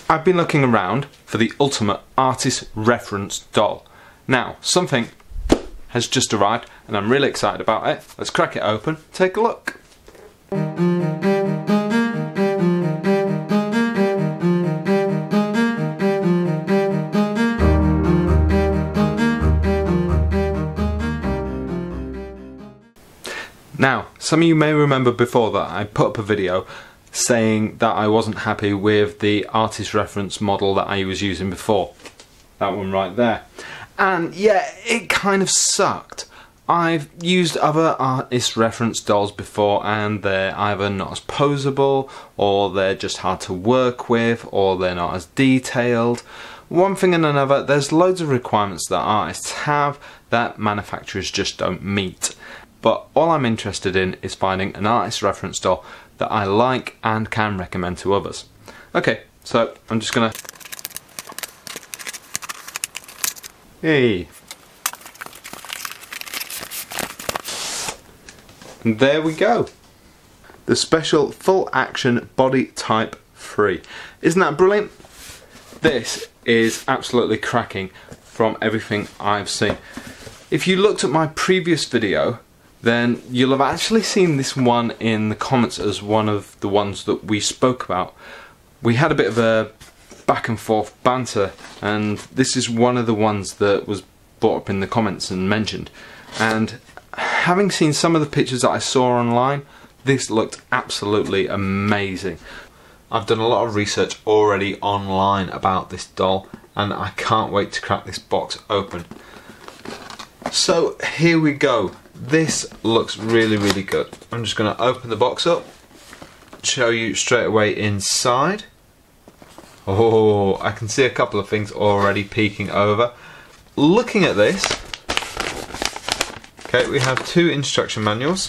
I've been looking around for the ultimate artist reference doll. Now, something has just arrived and I'm really excited about it. Let's crack it open, take a look. Now, some of you may remember before that I put up a video saying that I wasn't happy with the artist reference model that I was using before. That one right there. And yeah, it kind of sucked. I've used other artist reference dolls before and they're either not as posable, or they're just hard to work with, or they're not as detailed. One thing and another, there's loads of requirements that artists have that manufacturers just don't meet. But all I'm interested in is finding an artist reference doll that I like and can recommend to others. Okay, so I'm just gonna... Hey! And there we go! The special full action body type 3. Isn't that brilliant? This is absolutely cracking from everything I've seen. If you looked at my previous video, then you'll have actually seen this one in the comments as one of the ones that we spoke about. We had a bit of a back and forth banter, and this is one of the ones that was brought up in the comments and mentioned. And having seen some of the pictures that I saw online, this looked absolutely amazing. I've done a lot of research already online about this doll, and I can't wait to crack this box open. So here we go. This looks really, really good. I'm just going to open the box up, show you straight away inside. Oh, I can see a couple of things already peeking over. Looking at this, okay, we have two instruction manuals,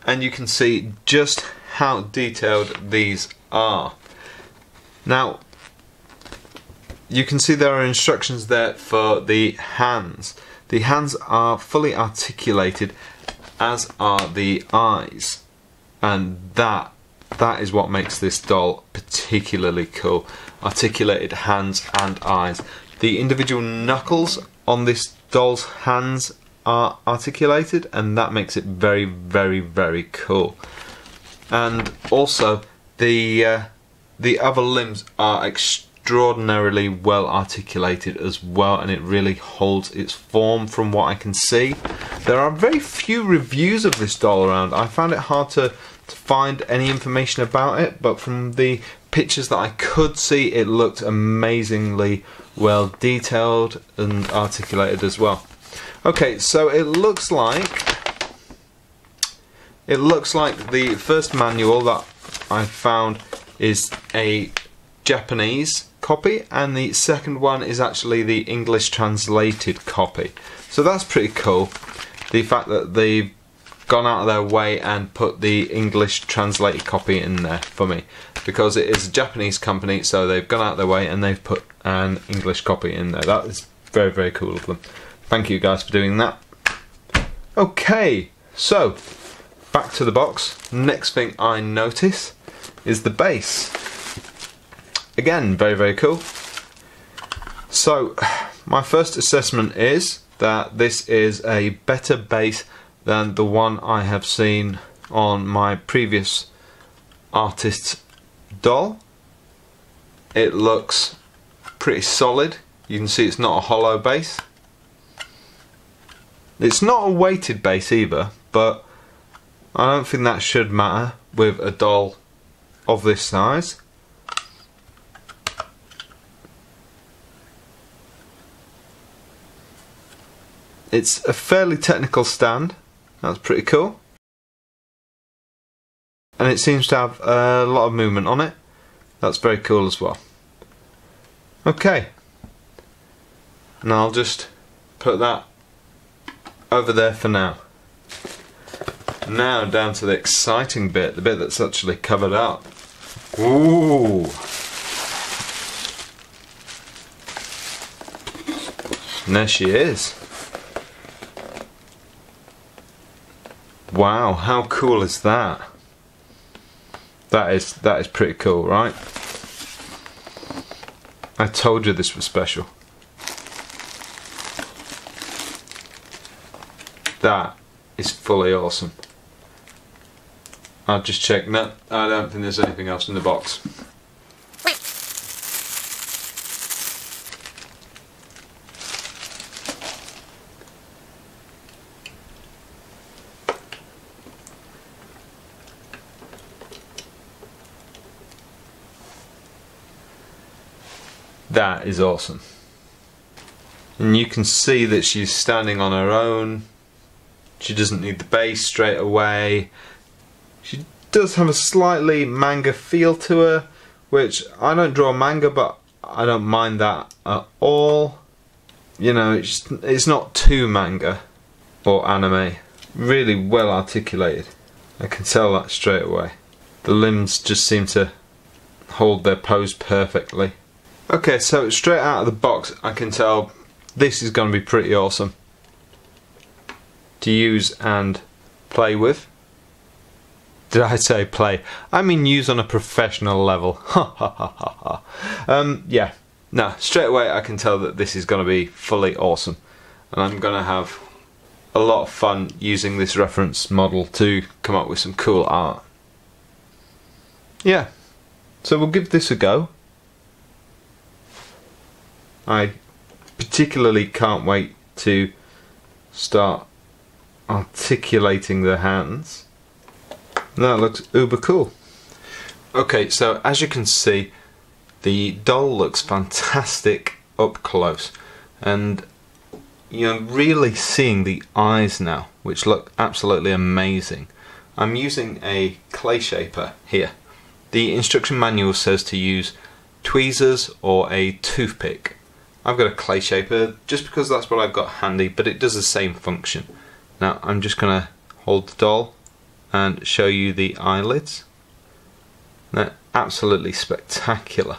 and you can see just how detailed these are. Now, you can see there are instructions there for the hands. The hands are fully articulated, as are the eyes, and that is what makes this doll particularly cool. Articulated hands and eyes. The individual knuckles on this doll's hands are articulated, and that makes it very, very, very cool. And also the other limbs are extraordinarily well articulated as well, and it really holds its form from what I can see. There are very few reviews of this doll around. I found it hard to find any information about it, but from the pictures that I could see, it looked amazingly well detailed and articulated as well. Okay, so it looks like the first manual that I found is a Japanese copy, and the second one is actually the English translated copy. So that's pretty cool, the fact that they've gone out of their way and put the English translated copy in there for me, because it is a Japanese company, so they've gone out of their way and they've put an English copy in there. That is very, very cool of them. Thank you guys for doing that. Okay, so back to the box. Next thing I notice is the base. Again, very, very cool. So my first assessment is that this is a better base than the one I have seen on my previous artist's doll. It looks pretty solid. You can see it's not a hollow base. It's not a weighted base either, but I don't think that should matter with a doll of this size. It's a fairly technical stand. That's pretty cool. And it seems to have a lot of movement on it. That's very cool as well. Okay. And I'll just put that over there for now. Now down to the exciting bit, the bit that's actually covered up. Ooh! And there she is. Wow, how cool is that? That is pretty cool, right? I told you this was special. That is fully awesome. I'll just check. No, I don't think there's anything else in the box. That is awesome. And you can see that she's standing on her own. She doesn't need the base straight away. She does have a slightly manga feel to her, which I don't draw manga, but I don't mind that at all. You know, it's not too manga or anime. Really well articulated. I can tell that straight away. The limbs just seem to hold their pose perfectly. Okay, so straight out of the box I can tell this is going to be pretty awesome to use and play with. Did I say play? I mean use on a professional level. Ha ha ha ha ha. Yeah, no, straight away I can tell that this is going to be fully awesome, and I'm going to have a lot of fun using this reference model to come up with some cool art. Yeah, so we'll give this a go. I particularly can't wait to start articulating the hands. That looks uber cool. Okay, so as you can see, the doll looks fantastic up close, and you're really seeing the eyes now, which look absolutely amazing. I'm using a clay shaper here. The instruction manual says to use tweezers or a toothpick. I've got a clay shaper just because that's what I've got handy, but it does the same function. Now I'm just going to hold the doll and show you the eyelids. They're absolutely spectacular.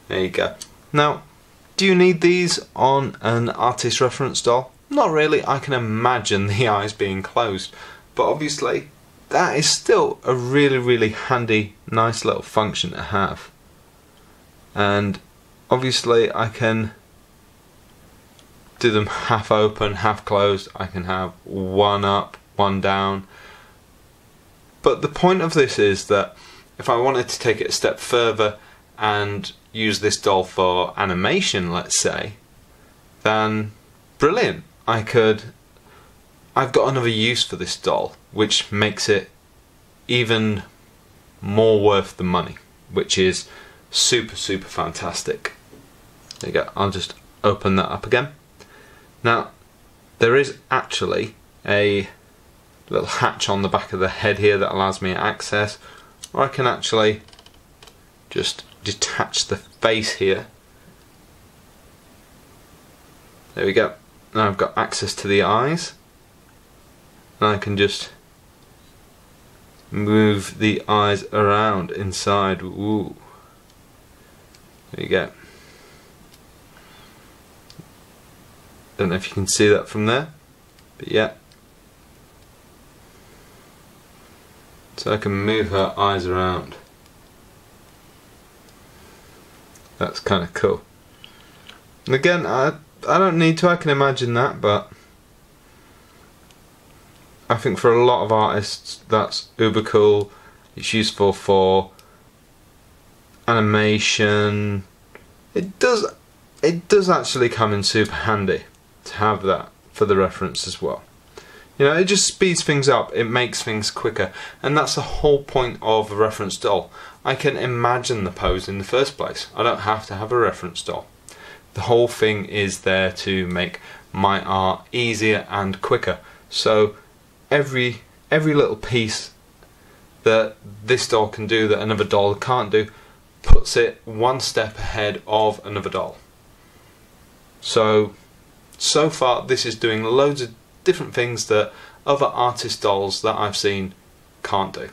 There you go. Now, do you need these on an artist reference doll? Not really. I can imagine the eyes being closed, but obviously that is still a really handy, nice little function to have. And obviously I can do them half open, half closed. I can have one up, one down. But the point of this is that if I wanted to take it a step further and use this doll for animation, let's say, then brilliant. I've got another use for this doll, which makes it even more worth the money, which is super fantastic. There you go. I'll just open that up again. Now, there is actually a little hatch on the back of the head here that allows me access, or I can actually just detach the face here. There we go. Now I've got access to the eyes, and I can just move the eyes around inside. Ooh. There you go. Don't know if you can see that from there, but yeah. So I can move her eyes around. That's kind of cool. And again, I don't need to, I can imagine that, but I think for a lot of artists that's uber cool. It's useful for animation. It does actually come in super handy to have that for the reference as well. You know, it just speeds things up, it makes things quicker, and that's the whole point of a reference doll. I can imagine the pose in the first place. I don't have to have a reference doll. The whole thing is there to make my art easier and quicker. So every little piece that this doll can do that another doll can't do puts it one step ahead of another doll. So far this is doing loads of different things that other artist dolls that I've seen can't do.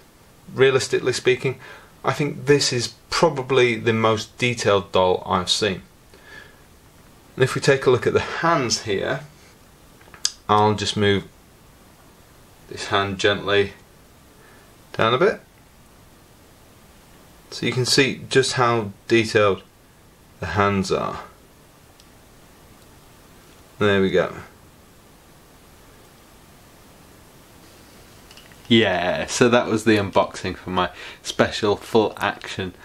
Realistically speaking, I think this is probably the most detailed doll I've seen. And if we take a look at the hands here, I'll just move this hand gently down a bit, so you can see just how detailed the hands are. There we go. Yeah, so that was the unboxing for my special full action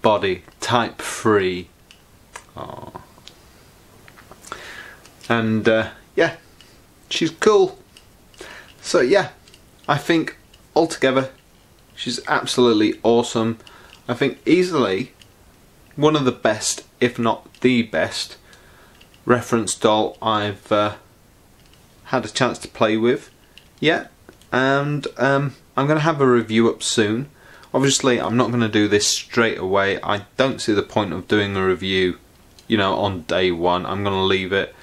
body Type 3. Aww. And yeah, she's cool. So yeah, I think altogether she's absolutely awesome. I think easily one of the best, if not the best, reference doll I've had a chance to play with yet. And I'm going to have a review up soon. Obviously I'm not going to do this straight away. I don't see the point of doing a review, you know, on day one. I'm going to leave it,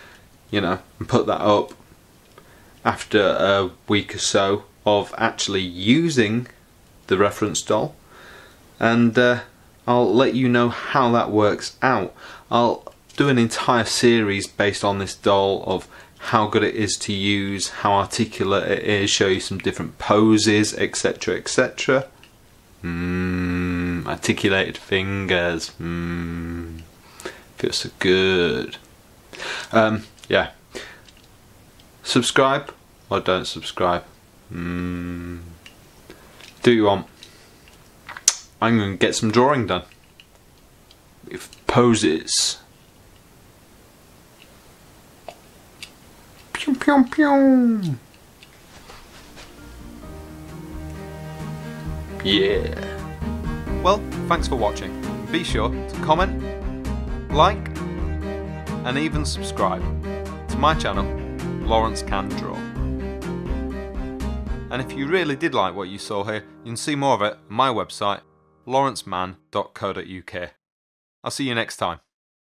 you know, and put that up after a week or so of actually using the reference doll. And I'll let you know how that works out. I'll do an entire series based on this doll of how good it is to use, how articulate it is, show you some different poses, etc, etc. Articulated fingers. Feels so good. Yeah. Subscribe or don't subscribe. Do you want? I'm going to get some drawing done with poses. Pew pew pew. Yeah. Well, thanks for watching. Be sure to comment, like, and even subscribe to my channel, Lawrence Can Draw. And if you really did like what you saw here, you can see more of it on my website, lawrenceman.co.uk. I'll see you next time.